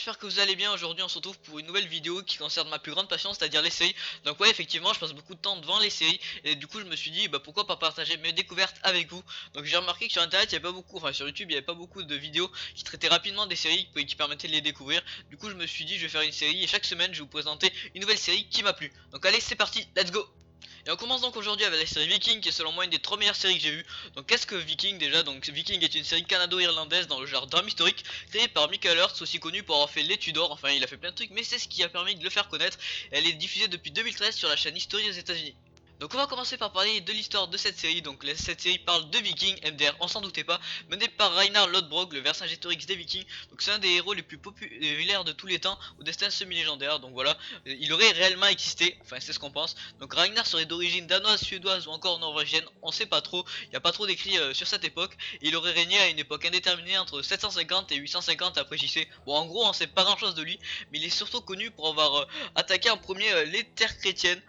j'espère que vous allez bien. Aujourd'hui on se retrouve pour une nouvelle vidéo qui concerne ma plus grande passion, c'est à dire les séries. Donc ouais, effectivement je passe beaucoup de temps devant les séries, et du coup je me suis dit pourquoi pas partager mes découvertes avec vous. Donc j'ai remarqué que sur internet il y avait pas beaucoup, enfin sur YouTube il y avait pas beaucoup de vidéos qui traitaient rapidement des séries qui permettaient de les découvrir. Du coup je me suis dit je vais faire une série et chaque semaine je vais vous présenter une nouvelle série qui m'a plu. Donc allez, c'est parti, let's go. Et on commence donc aujourd'hui avec la série Viking, qui est selon moi une des 3 meilleures séries que j'ai vues. Donc qu'est-ce que Viking déjà? Donc Viking est une série canado-irlandaise dans le genre drame historique, créée par Michael Hurst, aussi connu pour avoir fait les Tudors. Enfin il a fait plein de trucs, mais c'est ce qui a permis de le faire connaître. Elle est diffusée depuis 2013 sur la chaîne History aux États-Unis. Donc on va commencer par parler de l'histoire de cette série. Donc cette série parle de Vikings, MDR, on s'en doutait pas, mené par Ragnar Lodbrok, le personnage historique des Vikings. Donc c'est un des héros les plus populaires de tous les temps, au destin semi-légendaire. Donc voilà, il aurait réellement existé, enfin c'est ce qu'on pense. Donc Ragnar serait d'origine danoise, suédoise ou encore norvégienne, on sait pas trop, il n'y a pas trop d'écrits sur cette époque. Et il aurait régné à une époque indéterminée entre 750 et 850 après JC. Bon en gros on sait pas grand chose de lui, mais il est surtout connu pour avoir attaqué en premier les terres chrétiennes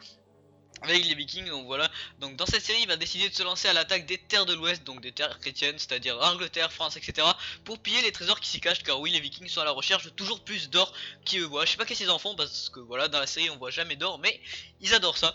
avec les Vikings. Donc voilà, donc dans cette série il va décider de se lancer à l'attaque des terres de l'Ouest, donc des terres chrétiennes, c'est-à-dire Angleterre, France, etc., pour piller les trésors qui s'y cachent, car oui les Vikings sont à la recherche de toujours plus d'or qui eux voient. Je sais pas qu'est-ce qu'ils en font, parce que voilà dans la série on voit jamais d'or, mais ils adorent ça.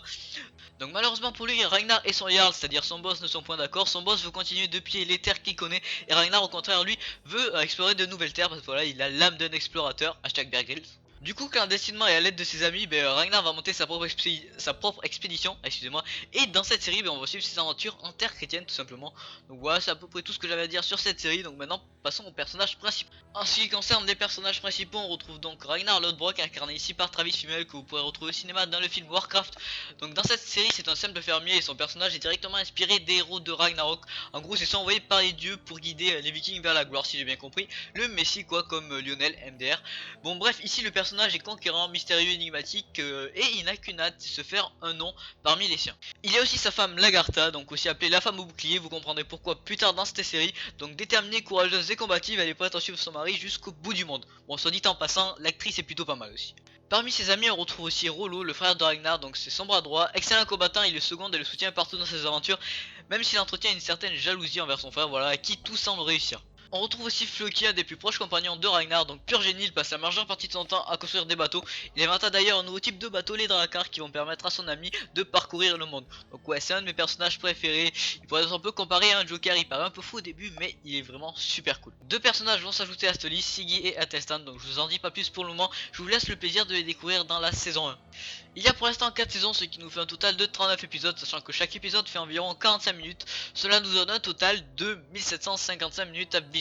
Donc malheureusement pour lui, Ragnar et son Jarl, c'est-à-dire son boss, ne sont point d'accord. Son boss veut continuer de piller les terres qu'il connaît, et Ragnar au contraire lui veut explorer de nouvelles terres, parce que voilà il a l'âme d'un explorateur, hashtag Bear Grylls. Du coup, clandestinement et à l'aide de ses amis, Ragnar va monter sa propre expédition, excusez-moi. Et dans cette série, on va suivre ses aventures en terre chrétienne tout simplement. Donc voilà, c'est à peu près tout ce que j'avais à dire sur cette série. Donc maintenant, passons aux personnages principaux. En ce qui concerne les personnages principaux, on retrouve donc Ragnar Lodbrok, incarné ici par Travis Fimmel, que vous pourrez retrouver au cinéma dans le film Warcraft. Donc dans cette série, c'est un simple fermier et son personnage est directement inspiré des héros de Ragnarok. En gros, c'est ça envoyé par les dieux pour guider les Vikings vers la gloire, si j'ai bien compris. Le Messie quoi, comme Lionel MDR. Bon bref, ici le personnage est conquérant, mystérieux, énigmatique, et il n'a qu'une hâte, se faire un nom parmi les siens. Il y a aussi sa femme Lagartha, donc aussi appelée la femme au bouclier, vous comprendrez pourquoi plus tard dans cette série. Donc déterminée, courageuse et combative, elle est prête à suivre son mari jusqu'au bout du monde. Bon, soit dit en passant, l'actrice est plutôt pas mal aussi. Parmi ses amis, on retrouve aussi Rollo, le frère de Ragnar, donc c'est son bras droit, excellent combattant, il le seconde et le soutient partout dans ses aventures, même s'il entretient une certaine jalousie envers son frère, voilà, à qui tout semble réussir. On retrouve aussi Floki, un des plus proches compagnons de Ragnar, donc pur génie, il passe la majeure partie de son temps à construire des bateaux. Il inventa d'ailleurs un nouveau type de bateau, les Drakkar, qui vont permettre à son ami de parcourir le monde. Donc ouais, c'est un de mes personnages préférés. Il pourrait être un peu comparé à un Joker, il paraît un peu fou au début, mais il est vraiment super cool. Deux personnages vont s'ajouter à cette liste, Siggy et Atelstan, donc je vous en dis pas plus pour le moment, je vous laisse le plaisir de les découvrir dans la saison 1. Il y a pour l'instant 4 saisons, ce qui nous fait un total de 39 épisodes, sachant que chaque épisode fait environ 45 minutes. Cela nous donne un total de 1755 minutes à visionner.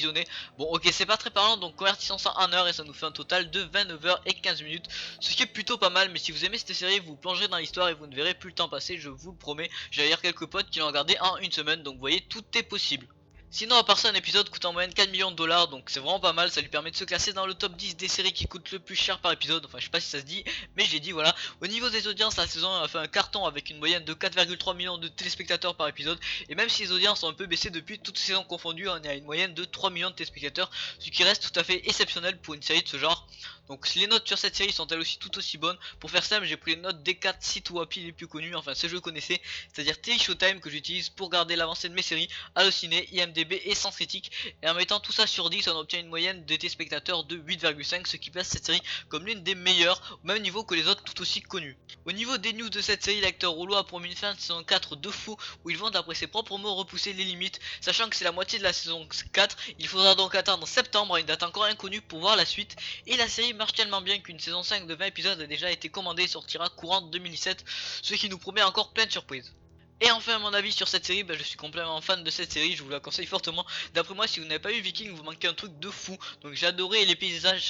Bon ok, c'est pas très parlant, donc convertissons ça en heures et ça nous fait un total de 29 h et 15 minutes. Ce qui est plutôt pas mal, mais si vous aimez cette série, vous plongerez dans l'histoire et vous ne verrez plus le temps passer, je vous le promets. J'ai d'ailleurs quelques potes qui l'ont regardé en une semaine, donc vous voyez, tout est possible. Sinon à part ça, un épisode coûte en moyenne 4 millions de dollars, donc c'est vraiment pas mal, ça lui permet de se classer dans le top 10 des séries qui coûtent le plus cher par épisode. Enfin je sais pas si ça se dit, mais je l'ai dit, voilà. Au niveau des audiences, la saison 1 a fait un carton avec une moyenne de 4,3 millions de téléspectateurs par épisode. Et même si les audiences ont un peu baissé depuis toutes saisons confondues, on est à une moyenne de 3 millions de téléspectateurs, ce qui reste tout à fait exceptionnel pour une série de ce genre. Donc les notes sur cette série sont elles aussi tout aussi bonnes. Pour faire simple, j'ai pris les notes des 4 sites Wapi les plus connus, enfin ceux que je connaissais, c'est-à-dire TV Showtime que j'utilise pour garder l'avancée de mes séries, Allociné, IMDB et Sens Critique. Et en mettant tout ça sur 10, on obtient une moyenne de téléspectateurs de 8,5, ce qui place cette série comme l'une des meilleures, au même niveau que les autres tout aussi connues. Au niveau des news de cette série, l'acteur Rollo a promis une fin de saison 4 de fou, où ils vont d'après ses propres mots repousser les limites, sachant que c'est la moitié de la saison 4, il faudra donc attendre septembre à une date encore inconnue pour voir la suite. Et la série marche tellement bien qu'une saison 5 de 20 épisodes a déjà été commandée et sortira courant 2017, ce qui nous promet encore plein de surprises. Et enfin mon avis sur cette série, je suis complètement fan de cette série, je vous la conseille fortement. D'après moi, si vous n'avez pas vu Viking, vous manquez un truc de fou. Donc j'ai adoré les paysages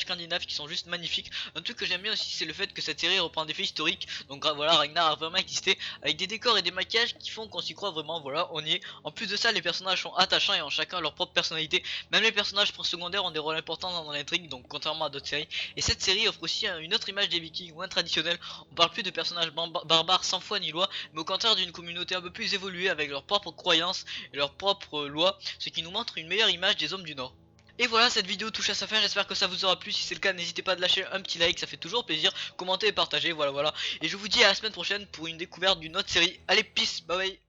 scandinaves qui sont juste magnifiques. Un truc que j'aime bien aussi, c'est le fait que cette série reprend des faits historiques. Donc voilà, Ragnar a vraiment existé, avec des décors et des maquillages qui font qu'on s'y croit vraiment, voilà, on y est. En plus de ça, les personnages sont attachants et ont chacun leur propre personnalité. Même les personnages secondaires ont des rôles importants dans l'intrigue, donc contrairement à d'autres séries. Et cette série offre aussi une autre image des Vikings, moins traditionnelle. On parle plus de personnages barbares sans foi ni loi, mais au contraire d'une communauté un peu plus évoluée avec leurs propres croyances et leurs propres lois, ce qui nous montre une meilleure image des hommes du Nord. Et voilà, cette vidéo touche à sa fin, j'espère que ça vous aura plu. Si c'est le cas, n'hésitez pas à lâcher un petit like, ça fait toujours plaisir. Commentez et partagez, voilà. Et je vous dis à la semaine prochaine pour une découverte d'une autre série. Allez, peace, bye bye.